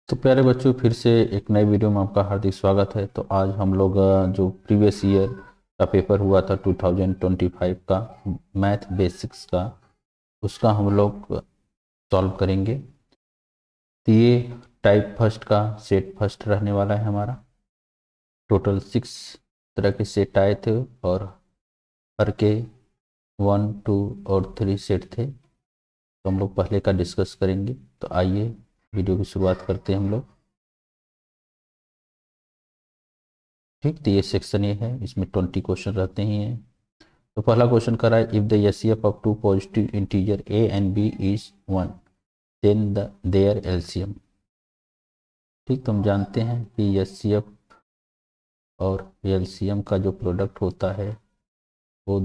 तो प्यारे बच्चों, फिर से एक नए वीडियो में आपका हार्दिक स्वागत है। तो आज हम लोग जो प्रीवियस ईयर का पेपर हुआ था 2025 का मैथ बेसिक्स का, उसका हम लोग सॉल्व करेंगे। तो ये टाइप फर्स्ट का सेट फर्स्ट रहने वाला है हमारा। टोटल 6 तरह के सेट आए थे और हर के 1, 2 और 3 सेट थे। तो हम लोग पहले का डिस्कस करेंगे। तो आइए वीडियो की शुरुआत करते हैं हम लोग। ठीक, तो ये सेक्शन ये है, इसमें 20 क्वेश्चन रहते ही हैं। तो पहला क्वेश्चन कर रहा है, if the HCF of two positive integer A and B is 1 then their LCM. ठीक, तो हम जानते हैं कि एचसीएफ और एलसीएम का जो प्रोडक्ट होता है वो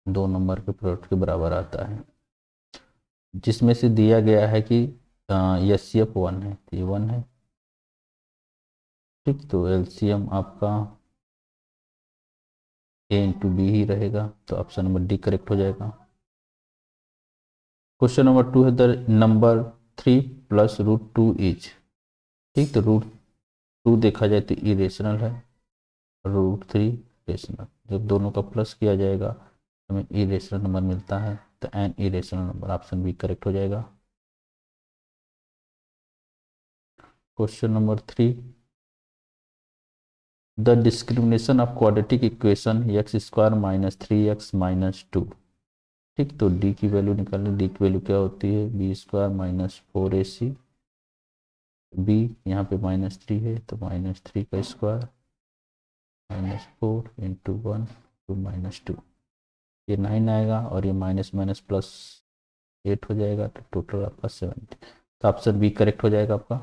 2 नंबर के प्रोडक्ट के बराबर आता है, जिसमें से दिया गया है कि एचसीएफ 1 है, तो ये 1 है। ठीक, तो एलसीएम आपका ए इंटू बी ही रहेगा, तो ऑप्शन नंबर डी करेक्ट हो जाएगा। क्वेश्चन नंबर 2 है, the number 3 plus root 2 is. ठीक, तो रूट 2 देखा जाए तो इरेशनल है, रूट 3 रेशनल। जब दोनों का प्लस किया जाएगा हमें इरेशनल नंबर मिलता है, तो an irrational number, option B correct हो जाएगा। Question number 3, the discrimination of quadratic equation X square minus 3x minus 2। ठीक, तो डी की वैल्यू निकालनी। डी की वैल्यू क्या होती है, B square minus 4ac। B यहाँ पे -3 है, तो -3 का स्क्वायर -4 इंटू 1 टू -2, ये 9 आएगा और ये माइनस माइनस प्लस 8 हो जाएगा, तो टोटल आपका 70। तो ऑप्शन बी करेक्ट हो जाएगा आपका।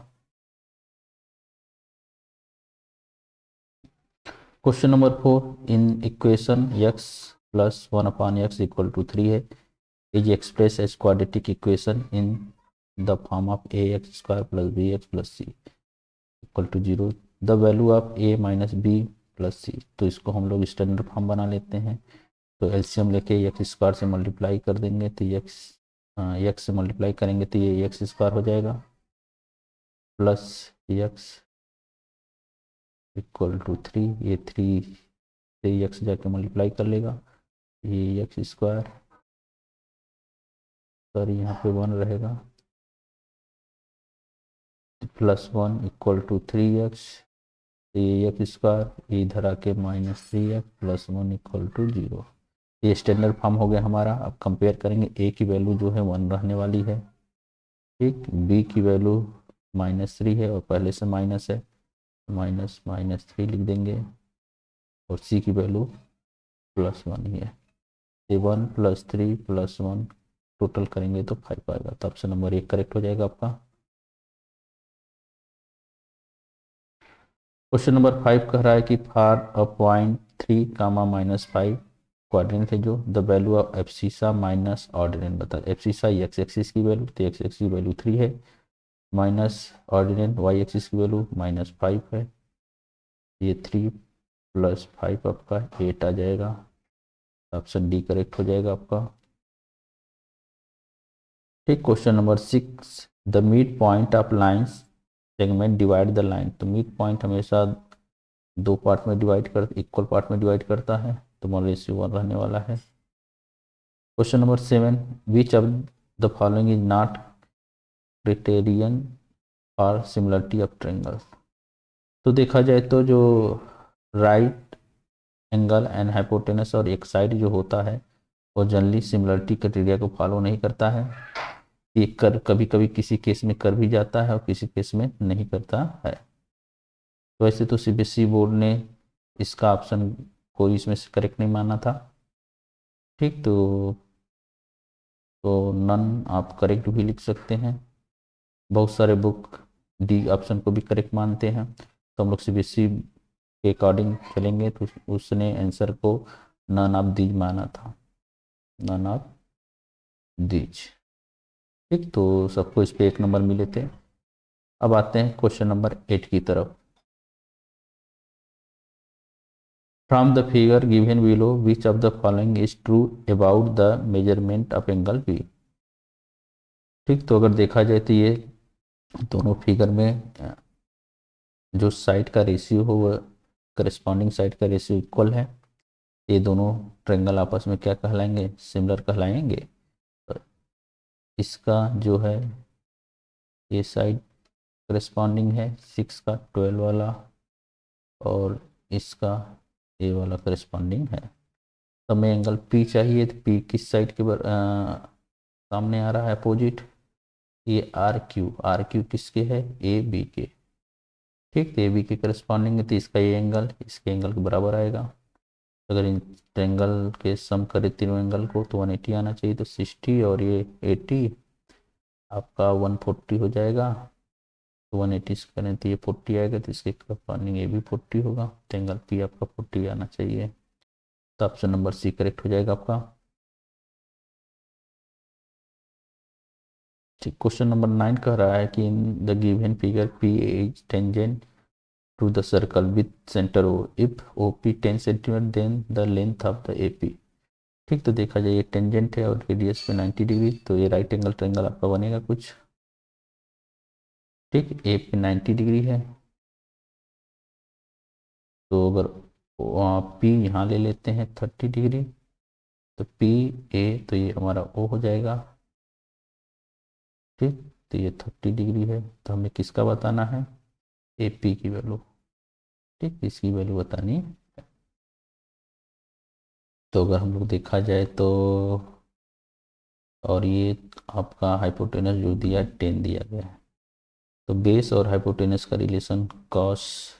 Question number 4, in equation x plus 1/x = 3 है, is express as quadratic equation in the form of ax² plus bx plus c = 0, the value of a minus B plus C. तो इसको हम लोग standard form बना लेते हैं। तो LCM लेके x² से मल्टीप्लाई कर देंगे, तो x से मल्टीप्लाई करेंगे तो ये x² हो जाएगा प्लस x = 3। ये 3 से x जाके मल्टीप्लाई कर लेगा, ये x², सॉरी यहाँ पे 1 रहेगा, +1 = 3x, ये x², इधर आके -3x प्लस 1 = 0। ये स्टैंडर्ड फॉर्म हो गया हमारा। अब कंपेयर करेंगे, ए की वैल्यू जो है 1 रहने वाली है। ठीक, बी की वैल्यू -3 है और पहले से माइनस है, -3 लिख देंगे, और सी की वैल्यू +1 ही है। ये 1 + 3 + 1 टोटल करेंगे तो 5 आएगा, तो ऑप्शन नंबर 1 करेक्ट हो जाएगा आपका। क्वेश्चन नंबर 5 कह रहा है कि फॉर अ पॉइंट 3, -5 क्वाड्रेंट है, जो the value of abscissa minus ordinate बता। एब्सिसा एक्स एक्सिस की वैल्यू, तो एक्स एक्सिस की वैल्यू 3 है, माइनस ऑर्डिनेंट वाई एक्सिस की वैल्यू -5 है। ये 3 + 5 आपका 8 आ जाएगा, ऑप्शन डी करेक्ट हो जाएगा आपका। ठीक, question number 6, the mid point of lines segment divide the line. तो मिड पॉइंट हमेशा 2 पार्ट में डिवाइड कर, इक्वल पार्ट में डिवाइड करता है, तो 1:1 रहने वाला है। Question number 7, which of the following is not criterion for similarity of triangle. तो देखा जाए तो जो राइट एंगल एंड हाइपोटेनस और एक साइड जो होता है वो जनरली सिमिलरिटी क्राइटेरिया को फॉलो नहीं करता है। ये कर कभी कभी किसी केस में कर भी जाता है और किसी केस में नहीं करता है। तो वैसे तो सीबीएसई बोर्ड ने इसका ऑप्शन कोई इसमें से करेक्ट नहीं माना था। ठीक, तो नन आप करेक्ट भी लिख सकते हैं। बहुत सारे बुक डी ऑप्शन को भी करेक्ट मानते हैं, तो हम लोग सीबीएसई के अकॉर्डिंग चलेंगे, तो उसने आंसर को नन ऑफ दीज माना था, नन ऑफ दीज। ठीक, तो सबको इस पे 1 नंबर मिले थे। अब आते हैं क्वेश्चन नंबर 8 की तरफ। From the figure given below which of the following is true about the measurement of angle B. ठीक, तो अगर देखा जाए तो ये दोनों फिगर में जो साइड का रेशियो हो वह करस्पॉन्डिंग साइड का रेशियो इक्वल है। ये दोनों ट्रेंगल आपस में क्या कहलाएंगे, सिमिलर कहलाएंगे। तो इसका जो है ये साइड करस्पॉन्डिंग है 6 का 12 वाला, और इसका ये वाला करस्पॉन्डिंग है। तो हमें एंगल पी चाहिए, तो पी किस साइड के सामने आ रहा है, अपोजिट। ये आर क्यू किसके है, ए बी के। ठीक, तो ए बी के करस्पॉन्डिंग है, तो इसका ये एंगल इसके एंगल के बराबर आएगा। अगर इन ट्रेंगल के सम करें तीनों एंगल को तो 180 आना चाहिए, तो 60 और ये 80 आपका 140 हो जाएगा। तो 180 से करें तो ये 40 आएगा, तो इसके करस्पॉन्डिंग ये भी 40 होगा, तो एंगल पी आपका 40 आना चाहिए। तो ऑप्शन नंबर सी करेक्ट हो जाएगा आपका। ठीक, क्वेश्चन नंबर 9 कह रहा है कि in the given figure P is tangent to the circle with centre O, if O P 10 centimetre then the length of the A P. ठीक, तो देखा जाए ये टेंजेंट है और रेडियस पे 90 डिग्री, तो ये राइट एंगल ट्रायंगल आपका बनेगा कुछ। ठीक, ए पे 90 डिग्री है, तो अगर पी यहाँ ले लेते हैं 30 डिग्री, तो पी ए तो ये हमारा ओ हो जाएगा। ठीक, तो ये 30 डिग्री है, तो हमें किसका बताना है, ए पी की वैल्यू। ठीक, इसकी वैल्यू बतानी है। तो अगर हम लोग देखा जाए तो, और ये आपका हाइपोटेनस जो दिया 10 दिया गया है, तो बेस और हाइपोटेनस का रिलेशन कॉस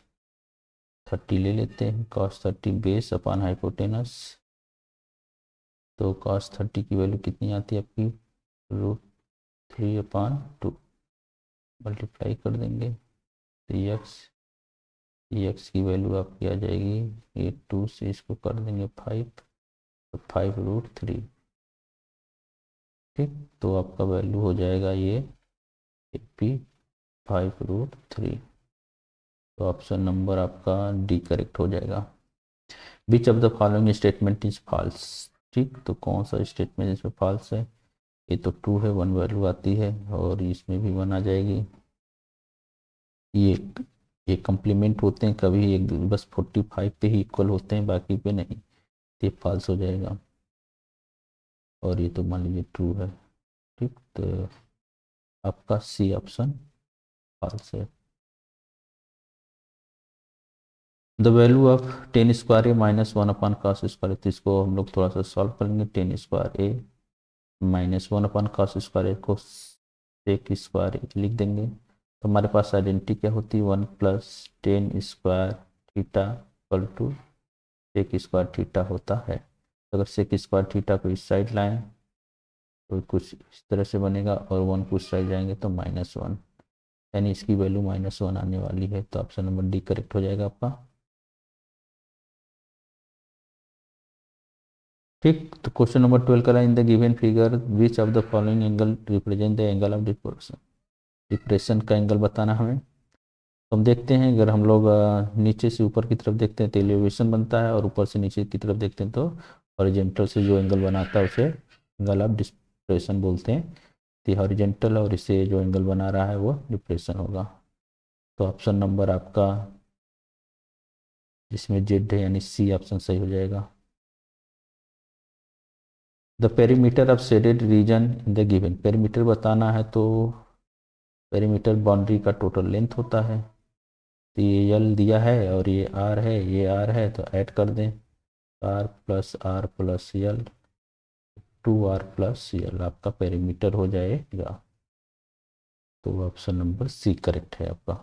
30 ले लेते हैं, कॉस 30 बेस अपॉन हाइपोटेनस। तो कॉस 30 की वैल्यू कितनी आती है आपकी, √3/2 मल्टीप्लाई कर देंगे, तो एक्स की वैल्यू आपकी आ जाएगी, ये 2 से इसको कर देंगे 5, तो 5√3। ठीक, तो आपका वैल्यू हो जाएगा ये ए पी 5√3। तो ऑप्शन नंबर आपका डी करेक्ट हो जाएगा। Which of the following statement is false. ठीक, तो कौन सा स्टेटमेंट इसमें फॉल्स है, ये तो 2 है, 1 वैल्यू आती है, और इसमें भी 1 आ जाएगी। ये ये कम्प्लीमेंट होते हैं, कभी एक बस 45 पे ही इक्वल होते हैं, बाकी पे नहीं, तो ये फॉल्स हो जाएगा। और ये तो मान लीजिए ट्रू है। ठीक, तो आपका सी ऑप्शन फॉल्स है। The value of ten square A -1/cos², तो इसको हम लोग थोड़ा सा सॉल्व करेंगे। टेन स्क्वायर ए -1/cos² को सेक स्क्वायर ए लिख देंगे, तो हमारे पास आइडेंटिटी क्या होती है, 1 + tan square theta equal to sec square theta होता है। तो अगर सेक स्क्वायर थीटा को इस साइड लाएं तो कुछ इस तरह से बनेगा, और 1 को उस साइड जाएंगे तो -1, यानी इसकी वैल्यू -1 आने वाली है। तो ऑप्शन नंबर डी करेक्ट हो जाएगा आपका। ठीक, तो क्वेश्चन नंबर 12 करा, इन the given figure which of the following angle represent the angle of depression. Depression का एंगल बताना हमें। तो हम देखते हैं, अगर हम लोग नीचे से ऊपर की तरफ देखते हैं तो एलिवेशन बनता है, और ऊपर से नीचे की तरफ देखते हैं तो हॉरिजेंटल से जो एंगल बनाता है उसे एंगल ऑफ डिप्रेशन बोलते हैं। तो हॉरिजेंटल और इसे जो एंगल बना रहा है वो डिप्रेशन होगा। तो ऑप्शन नंबर आपका जिसमें जेड है यानी सी ऑप्शन सही हो जाएगा। The perimeter of shaded region in the given, perimeter बताना है, तो पेरीमीटर बाउंड्री का टोटल लेंथ होता है। तो ये यल दिया है और ये आर है, ये आर है, तो ऐड कर दें, R+R+L 2R+L आपका पेरीमीटर हो जाएगा। तो ऑप्शन नंबर सी करेक्ट है आपका।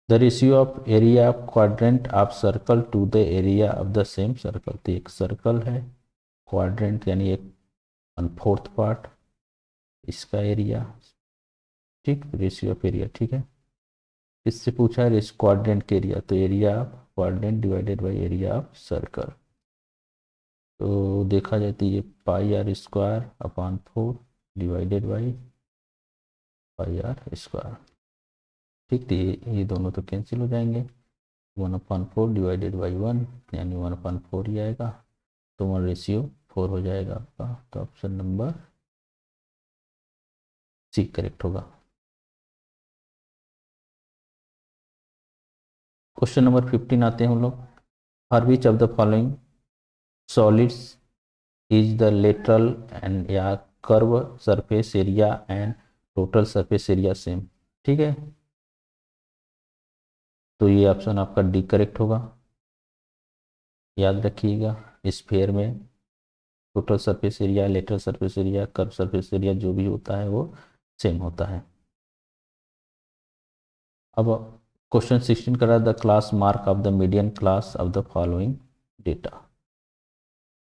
The ratio of area of quadrant of circle to the area of the same circle, तो एक सर्कल है, क्वाड्रेंट यानी एक 1/4 पार्ट, इसका एरिया। ठीक, रेशियो ऑफ एरिया, ठीक है। इससे पूछा है क्वाड्रेंट के एरिया, तो area of quadrant divided by area of circle. तो देखा जाए तो ये πr² / 4 डिवाइडेड बाई πr²। ठीक, तो ये दोनों तो कैंसिल हो जाएंगे, 1/4 डिवाइडेड बाई 1 यानी 1/4 ही आएगा, तो 1/4 हो जाएगा आपका। तो ऑप्शन नंबर सी करेक्ट होगा। क्वेश्चन नंबर 15 आते हैं हम लोग। For which of the following solids is the lateral and या curve surface area and total surface area same. ठीक है, तो ये ऑप्शन आपका डी करेक्ट होगा। याद रखिएगा, स्फीयर में total surface area, lateral surface area, curve surface area जो भी होता है वो सेम होता है। अब क्वेश्चन 16 करा, the class mark of the median class of the following data.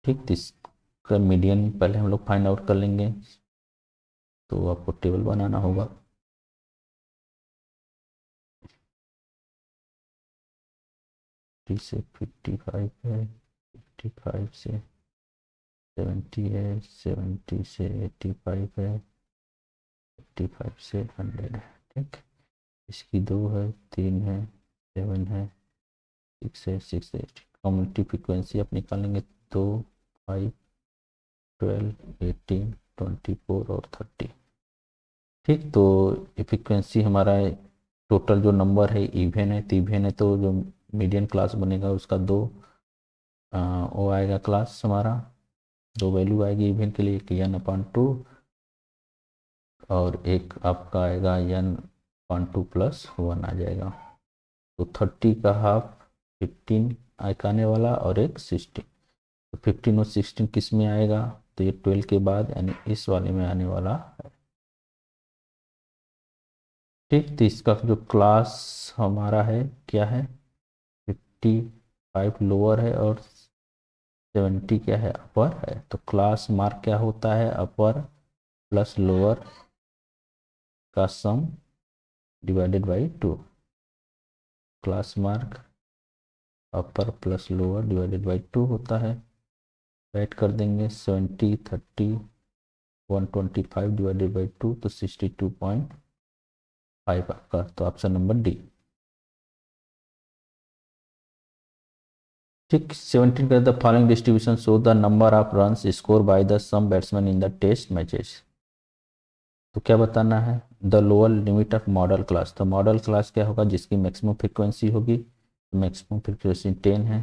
ठीक, तो इसका मीडियन पहले हम लोग फाइंड आउट कर लेंगे, तो आपको टेबल बनाना होगा। से 55 है, 55 से 70 है, 70 से 85 है, 85 से 100 है। ठीक, इसकी 2 है, 3 है, 7 है, 6 है, 6 है। कम्युनिटी फ्रिक्वेंसी आप निकालेंगे, 2, 5, 12, 18, 24 और 30। ठीक, तो फ्रिक्वेंसी हमारा टोटल जो नंबर है इवन है, तो इवन है तो जो मीडियन क्लास बनेगा उसका 2 वो आएगा क्लास हमारा, 2 वैल्यू आएगी इवन के लिए, एक n/2 और एक आपका आएगा n/2 +1 आ जाएगा। तो 30 का हाफ 15 एक आने वाला और एक 16, तो 15 और 16 किस में आएगा, तो ये 12 के बाद यानी इस वाले में आने वाला है। ठीक, तो इसका जो क्लास हमारा है क्या है, 55 लोअर है और 70 क्या है, अपर है। तो क्लास मार्क क्या होता है, अपर प्लस लोअर का सम divided by 2। Class mark upper plus lower divided by 2 होता है। ऐड कर देंगे 70, 30, 125 डिवाइडेड बाई 2 तो 62.5 आपका, तो ऑप्शन नंबर डी। ठीक, 17 का the following distribution show the number of runs score by the some batsman in the test matches. तो क्या बताना है, the lower limit of modal class. तो मॉडल क्लास क्या होगा, जिसकी मैक्सिमम फ्रिक्वेंसी होगी, मैक्सिमम फ्रिक्वेंसी 10 है।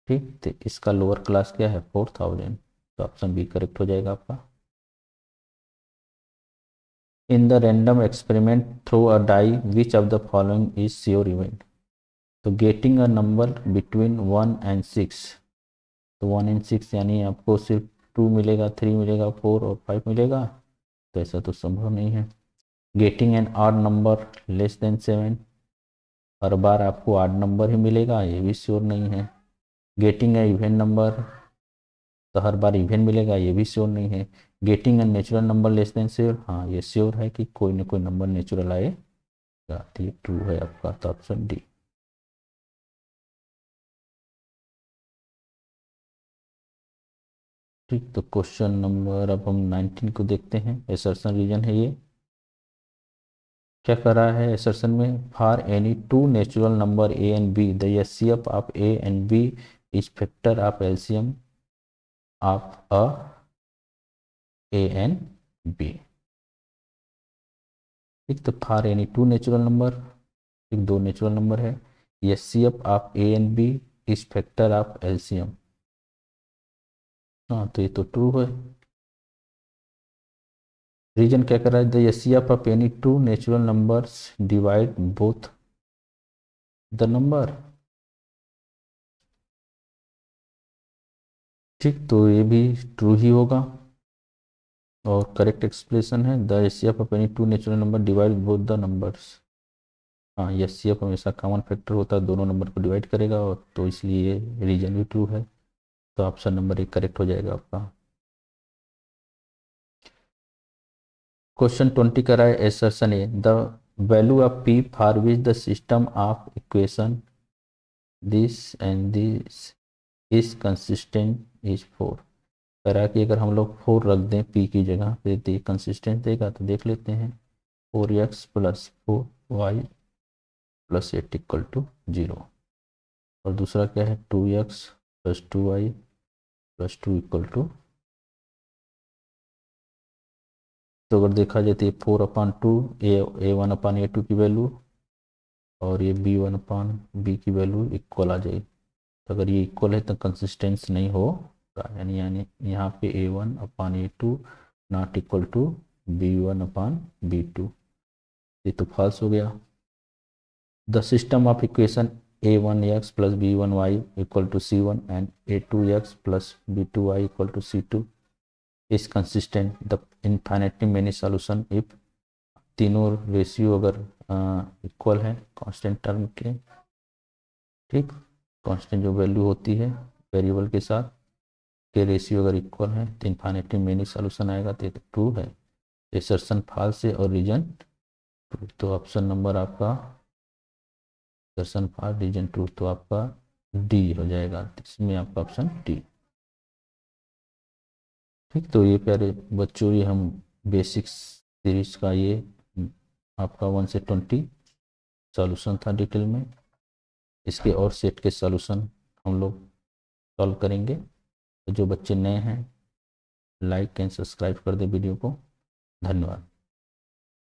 ठीक, तो इसका लोअर क्लास क्या है, 4000, तो ऑप्शन बी करेक्ट हो जाएगा आपका। In the random experiment throw a die which of the following is sure event. तो getting a number between 1 and 6, तो 1 एंड 6 यानी आपको सिर्फ 2 मिलेगा, 3 मिलेगा, 4 और 5 मिलेगा, तो ऐसा तो संभव नहीं है। Getting an odd number less than 7, हर बार आपको ऑड नंबर ही मिलेगा, ये भी श्योर नहीं है। गेटिंग ए इवन नंबर, तो हर बार इवन मिलेगा, ये भी श्योर नहीं है। Getting a natural number less than sure, हाँ ये श्योर है कि कोई ना कोई नंबर नेचुरल आएगा, तो ये ट्रू है आपका, तो ऑप्शन डी। ठीक, तो क्वेश्चन नंबर अब हम 19 को देखते हैं। एसर्शन रीजन है ये। क्या कर रहा है एसर्शन में, for any two natural number A and B the HCF of A and B is factor of LCM of uh A and B. ठीक, तो for any two natural number, एक 2 नेचुरल नंबर है, HCF of A and B is factor of LCM. हाँ, तो ये तो true है। Reason क्या कर रहा है, the HCF of any two natural numbers divide both the number. ठीक, तो ये भी ट्रू ही होगा और करेक्ट एक्सप्रेशन है, the HCF of any two natural number divide both the numbers. हाँ, एचसीएफ हमेशा कॉमन फैक्टर होता है, दोनों नंबर को डिवाइड करेगा, और तो इसलिए रीजन भी ट्रू है, तो ऑप्शन नंबर 1 करेक्ट हो जाएगा आपका। क्वेश्चन 20 का है assertion A, the value of P for which the system of equation this and this is consistent is 4। कह रहा है कि अगर हम लोग 4 रख दें पी की जगह पे तो ये कंसिस्टेंट देगा, तो देख लेते हैं। 4x plus 4y plus 8 equal to 0, और दूसरा क्या है 2x plus 2y plus 2 equal to, तो अगर देखा जाए तो ये 4/2 A1/A2 की वैल्यू और ये B1/B की वैल्यू इक्वल आ जाएगी। तो अगर ये इक्वल है तो कंसिस्टेंस नहीं होगा, यानी यहाँ पे A1/A2 not equal to B1/B2, ये तो फॉल्स हो गया। The system of equation A1x plus B1y equal to C1 and A2x plus B2y equal to C2 is consistent the infinitely many solution if तीनों रेशियो अगर equal है constant term के, ठीक, constant जो वैल्यू होती है वेरिएबल के साथ के रेशियो अगर इक्वल है तो इन्फिनिटी मेनी सॉल्यूशन आएगा, तो ट्रू है। असर्शन फॉल्स है और रीजन ट्रू, तो ऑप्शन नंबर आपका असर्शन फॉल्स रीजन ट्रू, तो आपका डी हो जाएगा, इसमें आपका ऑप्शन डी। ठीक, तो ये प्यारे बच्चों ये हम बेसिक्स सीरीज का ये आपका 1 से 20 सॉल्यूशन था डिटेल में। इसके और सेट के सॉल्यूशन हम लोग सॉल्व करेंगे। तो जो बच्चे नए हैं लाइक एंड सब्सक्राइब कर दे वीडियो को। धन्यवाद।